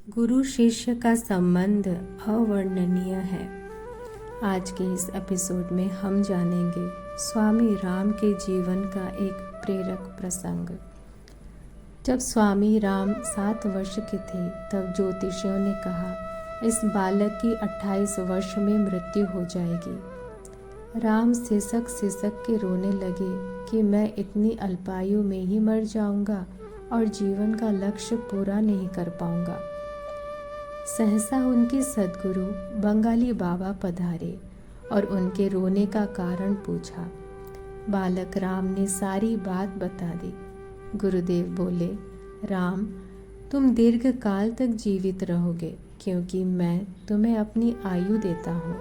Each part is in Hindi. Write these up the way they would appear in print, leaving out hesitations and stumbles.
गुरु शिष्य का संबंध अवर्णनीय है। आज के इस एपिसोड में हम जानेंगे स्वामी राम के जीवन का एक प्रेरक प्रसंग। जब स्वामी राम 7 वर्ष के थे तब ज्योतिषियों ने कहा इस बालक की 28 वर्ष में मृत्यु हो जाएगी। राम सिसक सिसक के रोने लगे कि मैं इतनी अल्पायु में ही मर जाऊंगा और जीवन का लक्ष्य पूरा नहीं कर पाऊंगा। सहसा उनके सद्गुरु बंगाली बाबा पधारे और उनके रोने का कारण पूछा। बालक राम ने सारी बात बता दी। गुरुदेव बोले, राम, तुम दीर्घ काल तक जीवित रहोगे क्योंकि मैं तुम्हें अपनी आयु देता हूँ।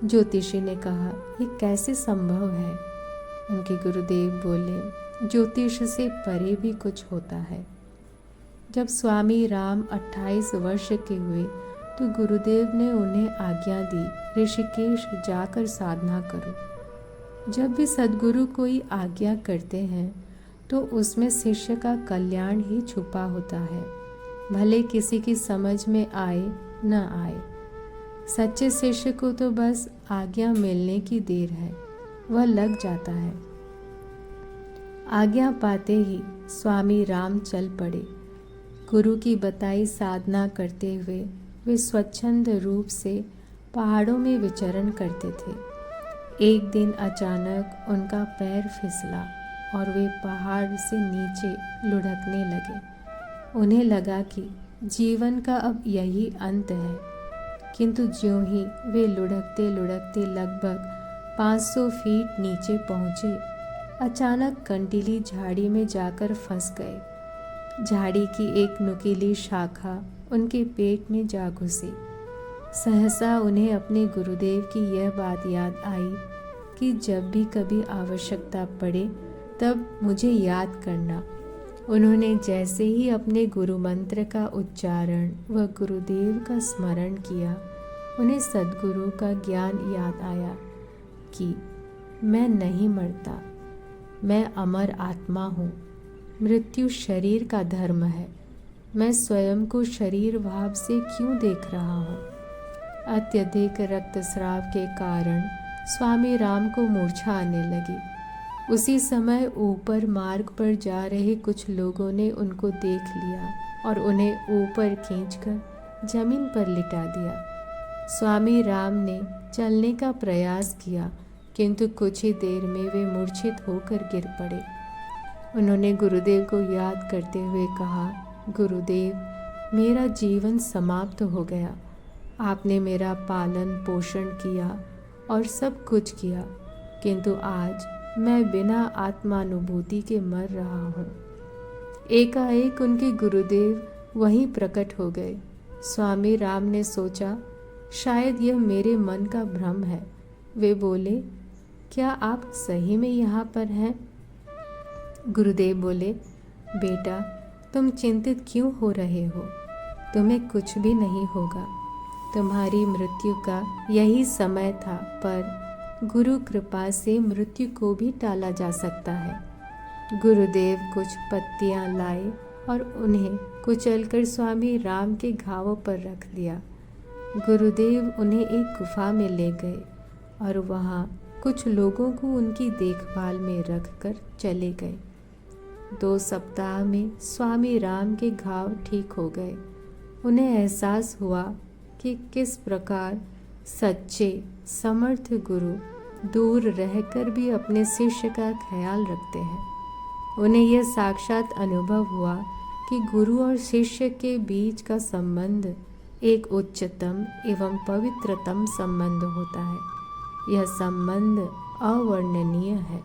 ज्योतिषी ने कहा, ये कैसे संभव है? उनके गुरुदेव बोले, ज्योतिष से परे भी कुछ होता है। जब स्वामी राम 28 वर्ष के हुए तो गुरुदेव ने उन्हें आज्ञा दी, ऋषिकेश जाकर साधना करो। जब भी सद्गुरु कोई आज्ञा करते हैं तो उसमें शिष्य का कल्याण ही छुपा होता है, भले किसी की समझ में आए न आए। सच्चे शिष्य को तो बस आज्ञा मिलने की देर है, वह लग जाता है। आज्ञा पाते ही स्वामी राम चल पड़े। गुरु की बताई साधना करते हुए वे स्वच्छंद रूप से पहाड़ों में विचरण करते थे। एक दिन अचानक उनका पैर फिसला और वे पहाड़ से नीचे लुढ़कने लगे। उन्हें लगा कि जीवन का अब यही अंत है, किंतु ज्यों ही वे लुढ़कते लुढ़कते लगभग 500 फीट नीचे पहुँचे, अचानक कंटीली झाड़ी में जाकर फंस गए। झाड़ी की एक नुकीली शाखा उनके पेट में जा घुसी। सहसा उन्हें अपने गुरुदेव की यह बात याद आई कि जब भी कभी आवश्यकता पड़े तब मुझे याद करना। उन्होंने जैसे ही अपने गुरु मंत्र का उच्चारण व गुरुदेव का स्मरण किया, उन्हें सद्गुरु का ज्ञान याद आया कि मैं नहीं मरता, मैं अमर आत्मा हूँ। मृत्यु शरीर का धर्म है, मैं स्वयं को शरीर भाव से क्यों देख रहा हूँ? अत्यधिक रक्तस्राव के कारण स्वामी राम को मूर्छा आने लगी। उसी समय ऊपर मार्ग पर जा रहे कुछ लोगों ने उनको देख लिया और उन्हें ऊपर खींचकर जमीन पर लिटा दिया। स्वामी राम ने चलने का प्रयास किया, किंतु कुछ ही देर में वे मूर्छित होकर गिर पड़े। उन्होंने गुरुदेव को याद करते हुए कहा, गुरुदेव, मेरा जीवन समाप्त हो गया। आपने मेरा पालन पोषण किया और सब कुछ किया, किंतु आज मैं बिना आत्मानुभूति के मर रहा हूँ। एकाएक उनके गुरुदेव वहीं प्रकट हो गए। स्वामी राम ने सोचा, शायद यह मेरे मन का भ्रम है। वे बोले, क्या आप सही में यहाँ पर हैं? गुरुदेव बोले, बेटा, तुम चिंतित क्यों हो रहे हो? तुम्हें कुछ भी नहीं होगा। तुम्हारी मृत्यु का यही समय था, पर गुरु कृपा से मृत्यु को भी टाला जा सकता है। गुरुदेव कुछ पत्तियां लाए और उन्हें कुचलकर स्वामी राम के घावों पर रख दिया। गुरुदेव उन्हें एक गुफा में ले गए और वहाँ कुछ लोगों को उनकी देखभाल में रखकर चले गए। 2 सप्ताह में स्वामी राम के घाव ठीक हो गए। उन्हें एहसास हुआ कि किस प्रकार सच्चे समर्थ गुरु दूर रहकर भी अपने शिष्य का ख्याल रखते हैं। उन्हें यह साक्षात अनुभव हुआ कि गुरु और शिष्य के बीच का संबंध एक उच्चतम एवं पवित्रतम संबंध होता है। यह संबंध अवर्णनीय है।